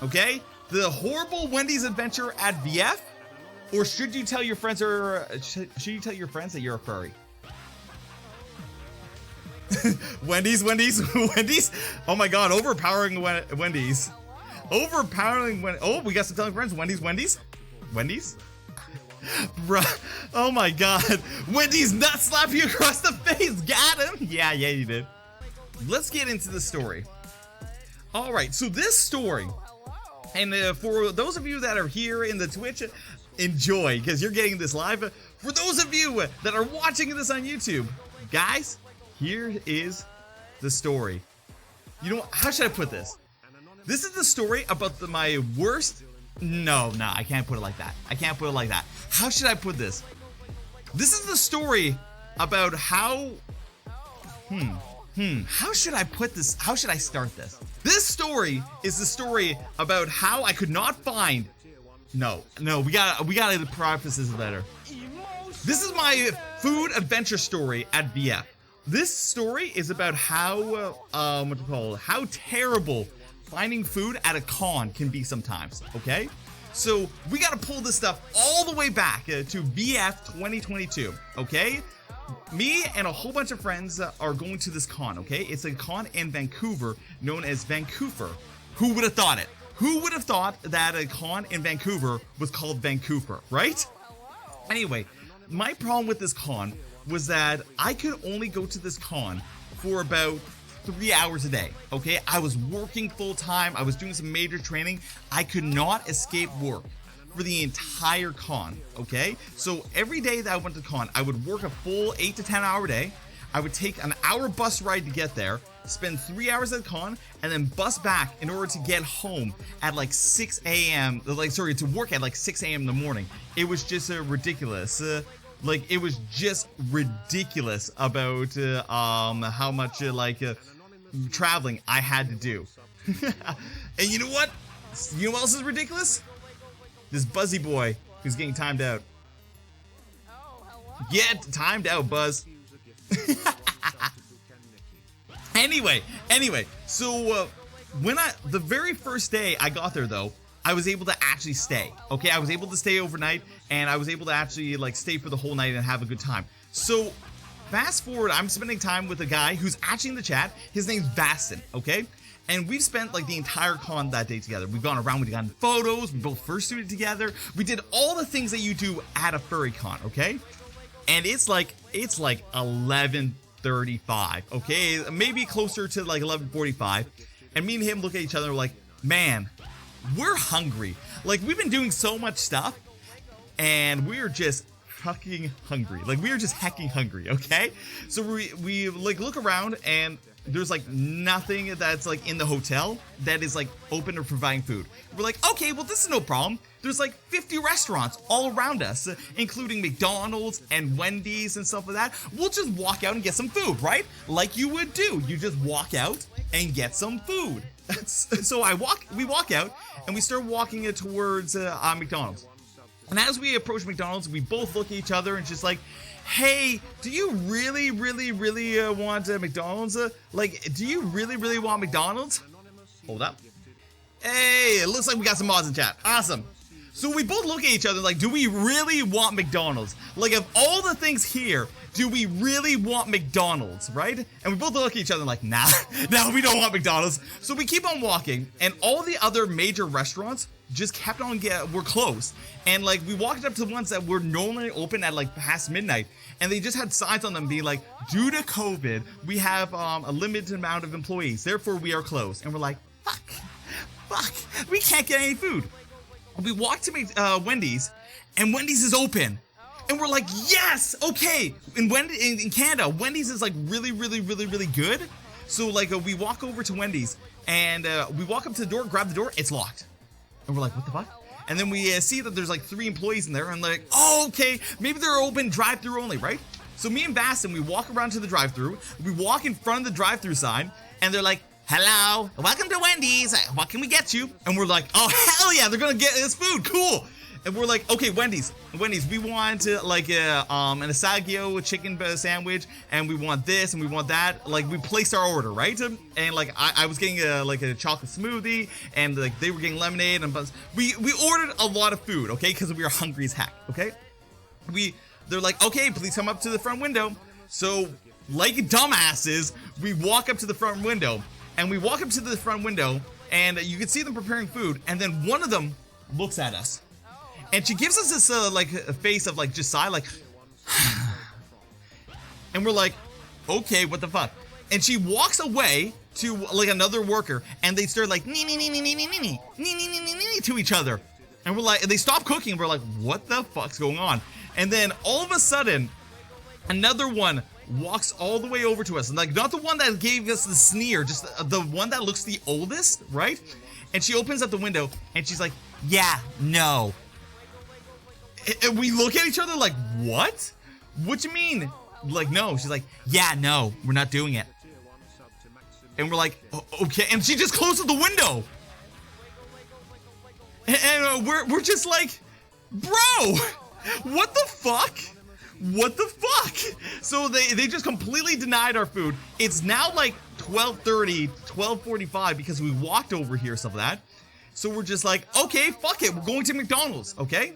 okay? The horrible Wendy's adventure at VF? Or should you tell your friends should you tell your friends that you're a furry? Wendy's. Oh my god, overpowering Wendy's. Oh, we got some telling friends. Wendy's. Bruh, oh my god. Wendy's nut slap you across the face. Got him. Yeah, you did. Let's get into the story. All right, so this story, and for those of you that are here in the Twitch, enjoy, because you're getting this live. For those of you that are watching this on YouTube, guys, here is the story. You know, how should I put this? This is the story about my worst. No, I can't put it like that. How should I put this? This is the story about how. How should I put this? How should I start this? This story is the story about how I could not find. No, we gotta preface this better. This is my food adventure story at VF. This story is about how how terrible finding food at a con can be sometimes, okay? So we gotta pull this stuff all the way back to VF 2022, okay? Me and a whole bunch of friends are going to this con, okay? It's a con in Vancouver known as Vancouver. Who would have thought it? Who would have thought that a con in Vancouver was called Vancouver, right? Anyway, my problem with this con was that I could only go to this con for about 3 hours a day, okay? I was working full time. I was doing some major training. I could not escape work for the entire con, okay? So every day that I went to con, I would work a full 8 to 10 hour day. I would take an hour bus ride to get there, spend 3 hours at the con, and then bus back in order to get home at like 6 a.m. To work at like 6 a.m. in the morning. It was just ridiculous. It was just ridiculous about how much traveling I had to do. And you know what? You know what else is ridiculous? This Buzzy boy who's getting timed out. Get timed out, Buzz. Anyway, so the very first day I got there though, I was able to actually stay, okay? I was able to stay overnight, and I was able to actually stay for the whole night and have a good time. So fast forward, I'm spending time with a guy who's actually in the chat. His name's Baston, okay? And we've spent the entire con that day together. We've gone around, we've gotten photos, we both fursuited together. We did all the things that you do at a furry con, okay? And it's like 11:35, okay? Maybe closer to 11:45. And me and him look at each other and we're like, man, we're hungry. We've been doing so much stuff, and we're just fucking hungry. We are just hecking hungry, okay? So we look around, and there's nothing that's in the hotel that is open or providing food. We're like, okay, well, this is no problem. There's 50 restaurants all around us, including McDonald's and Wendy's and stuff like that. We'll just walk out and get some food, right? Like you would do. You just walk out and get some food. So we walk out, and we start walking towards McDonald's. And as we approach McDonald's, we both look at each other and just hey, do you really want McDonald's? Do you really want McDonald's? Hold up. Hey, it looks like we got some mods in chat. Awesome. So we both look at each other do we really want McDonald's? Of all the things here, do we really want McDonald's, right? And we both look at each other nah, we don't want McDonald's. So we keep on walking, and all the other major restaurants just kept on we're closed. And we walked up to the ones that were normally open at past midnight, and they just had signs on them being due to COVID, we have a limited amount of employees, therefore we are closed. And we're like, fuck, we can't get any food. We walk to Wendy's, and Wendy's is open. And we're like, yes, okay. In Canada, Wendy's is really good. So we walk over to Wendy's, and we walk up to the door, grab the door, it's locked. And we're like, what the fuck? And then we see that there's 3 employees in there, and oh, okay, maybe they're open drive-through only, right? So me and Baston, we walk around to the drive-through, we walk in front of the drive-through sign, and they're like, hello, welcome to Wendy's, what can we get you? And we're like, oh, hell yeah, they're gonna get us food, cool. And we're like, okay, Wendy's, we want like an asagio chicken sandwich, and we want this and we want that. Like, we placed our order, right? And like I was getting a chocolate smoothie, and like they were getting lemonade and buns. We ordered a lot of food, okay, because we were hungry as heck, okay. They're like, okay, please come up to the front window. So like dumbasses, we walk up to the front window, and you can see them preparing food, and then one of them looks at us. And she gives us this like a face of like just sigh, like, and we're like, okay, what the fuck? And she walks away to like another worker, and they start like to each other, and we're like, and they stop cooking. And we're like, what the fuck's going on? And then all of a sudden, another one walks all the way over to us, and like not the one that gave us the sneer, just the one that looks the oldest, right? And she opens up the window, and she's like, yeah, no. And we look at each other like, what? What you mean? Like, no. She's like, yeah, no, we're not doing it. And we're like, okay. And she just closes the window. And we're just like, bro, what the fuck? What the fuck? So they just completely denied our food. It's now like 12:30, 12:45 because we walked over here, stuff like that. So we're just like, okay, fuck it. We're going to McDonald's, okay?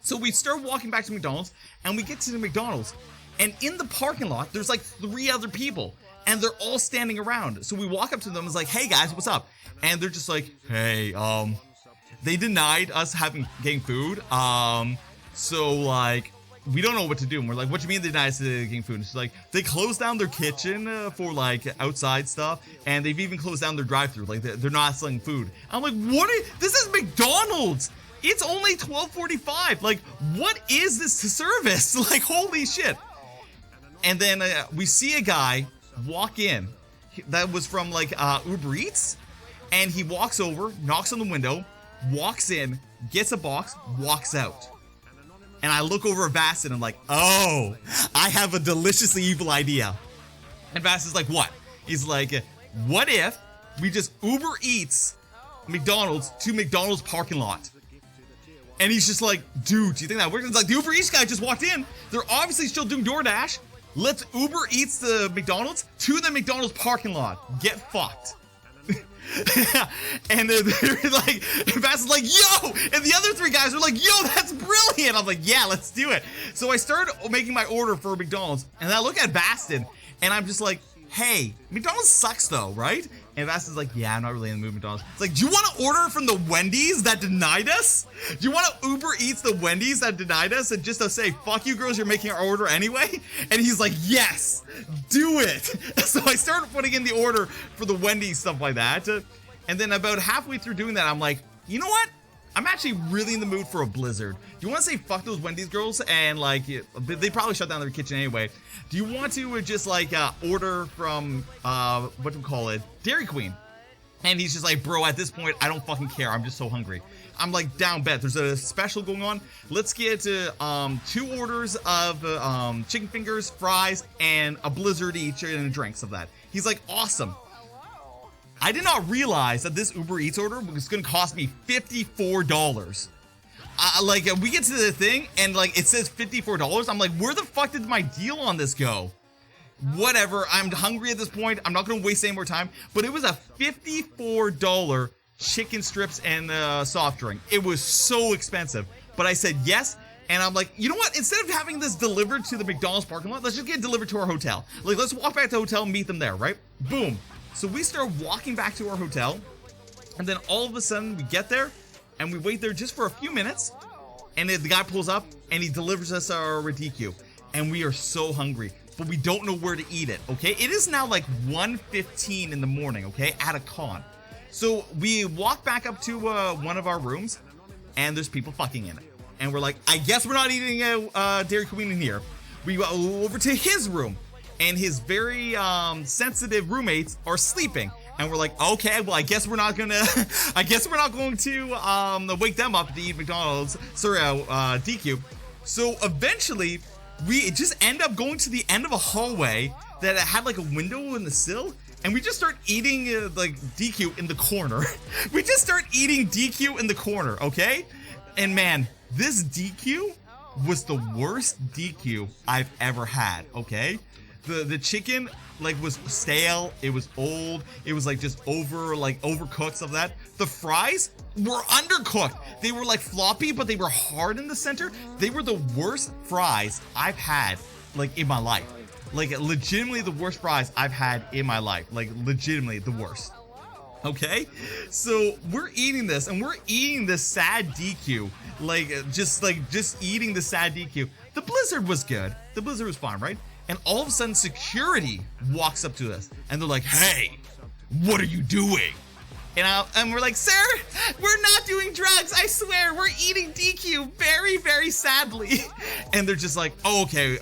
So we start walking back to McDonald's, and we get to the McDonald's, and in the parking lot, there's like 3 other people, and they're all standing around. So we walk up to them and it's like, hey guys, what's up? And they're just like, hey, they denied us getting food. So like, we don't know what to do. And we're like, what do you mean they denied us getting food? And she's like, they closed down their kitchen for like outside stuff, and they've even closed down their drive-thru. Like they're not selling food. I'm like, this is McDonald's. It's only 12:45. Like, what is this service? Like, holy shit. And then we see a guy walk in that was from like Uber Eats, and he walks over, knocks on the window, walks in, gets a box, walks out. And I look over at Vass, and I'm like, oh, I have a deliciously evil idea. And Vass is like, what? He's like, what if we just Uber Eats McDonald's to McDonald's parking lot? And he's just like, dude, do you think that works? It's like, the Uber Eats guy just walked in. They're obviously still doing DoorDash. Let's Uber Eats the McDonald's to the McDonald's parking lot. Get fucked. And they're like, Vass is like, yo! And the other 3 guys are like, yo, that's brilliant. I'm like, yeah, let's do it. So I started making my order for McDonald's, and I look at Baston, and I'm just like, hey, McDonald's sucks though, right? And Baston's like, yeah, I'm not really in the mood McDonald's. It's like, do you want to order from the Wendy's that denied us? Do you want to Uber Eats the Wendy's that denied us, and just to say, fuck you girls, you're making our order anyway? And he's like, yes, do it. So I started putting in the order for the Wendy's, stuff like that. And then about halfway through doing that, I'm like, you know what? I'm actually really in the mood for a blizzard. Do you want to say fuck those Wendy's girls? And like, they probably shut down their kitchen anyway. Do you want to just like order from, what do we call it? Dairy Queen. And he's just like, bro, at this point, I don't fucking care. I'm just so hungry. I'm like, down bet. There's a special going on. Let's get 2 orders of chicken fingers, fries, and a blizzard each and drinks of that. He's like, awesome. I did not realize that this Uber Eats order was going to cost me $54. Like, we get to the thing, and like, it says $54. I'm like, where the fuck did my deal on this go? Whatever, I'm hungry at this point. I'm not going to waste any more time. But it was a $54 chicken strips and soft drink. It was so expensive. But I said yes, and I'm like, you know what? Instead of having this delivered to the McDonald's parking lot, let's just get it delivered to our hotel. Like, let's walk back to the hotel and meet them there, right? Boom. So we start walking back to our hotel, and then all of a sudden we get there, and we wait there just for a few minutes, and the guy pulls up, and he delivers us our DQ, and we are so hungry, but we don't know where to eat it, okay? It is now like 1:15 in the morning, okay, at a con. So we walk back up to one of our rooms, and there's people fucking in it, and we're like, I guess we're not eating Dairy Queen in here. We go over to his room, and his very sensitive roommates are sleeping, and we're like, okay, well, I guess we're not going to wake them up to eat McDonald's, DQ. So eventually we just end up going to the end of a hallway that had like a window in the sill, and we just start eating like DQ in the corner. We just start eating DQ in the corner, okay? And man, this DQ was the worst DQ I've ever had, okay? The chicken like was stale, it was old, it was like just overcooked, stuff like that. The fries were undercooked. They were like floppy, but they were hard in the center. They were the worst fries I've had like in my life. Like legitimately the worst fries I've had in my life. Like legitimately the worst. Okay, so we're eating this, and we're eating this sad DQ, just eating the sad DQ. The blizzard was good. The blizzard was fine, right? And all of a sudden, security walks up to us, and they're like, "Hey, what are you doing?" And we're like, "Sir, we're not doing drugs. I swear, we're eating DQ very, very sadly." And they're just like, "Oh, okay.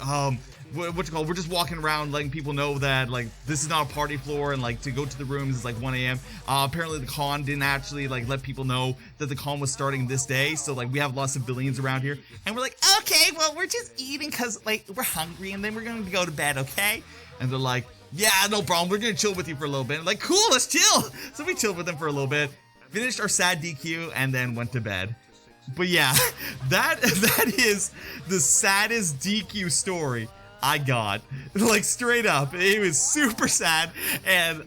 We're just walking around letting people know that like this is not a party floor, and like to go to the rooms is like 1 a.m. Apparently the con didn't actually like let people know that the con was starting this day, so like we have lots of civilians around here." And we're like, "Okay, well we're just eating because like we're hungry, and then we're gonna go to bed, okay?" And they're like, "Yeah, no problem. We're gonna chill with you for a little bit." And like, "Cool, let's chill." So we chilled with them for a little bit, finished our sad DQ, and then went to bed. But yeah, that is the saddest DQ story I got. Like straight up, it was super sad. And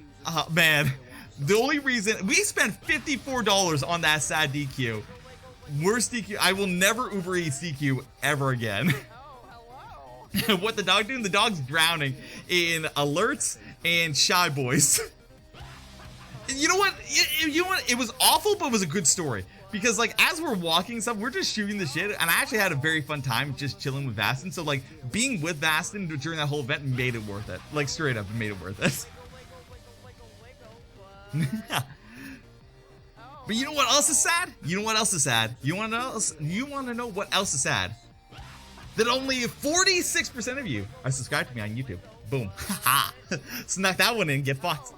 man, the only reason we spent $54 on that sad DQ, worst DQ. I will never Uber Eats DQ ever again. What the dog doing? The dog's drowning in alerts and Shy Boys. You know what? It was awful, but it was a good story. Because like as we're walking and stuff, we're just shooting the shit, and I actually had a very fun time just chilling with Vastin. So like being with Vastin during that whole event made it worth it. Like straight up, it made it worth it. But you know what else is sad? You know what else is sad? You want to know? You want to know what else is sad? That only 46% of you are subscribed to me on YouTube. Boom. Snuck that one in. Get fucked.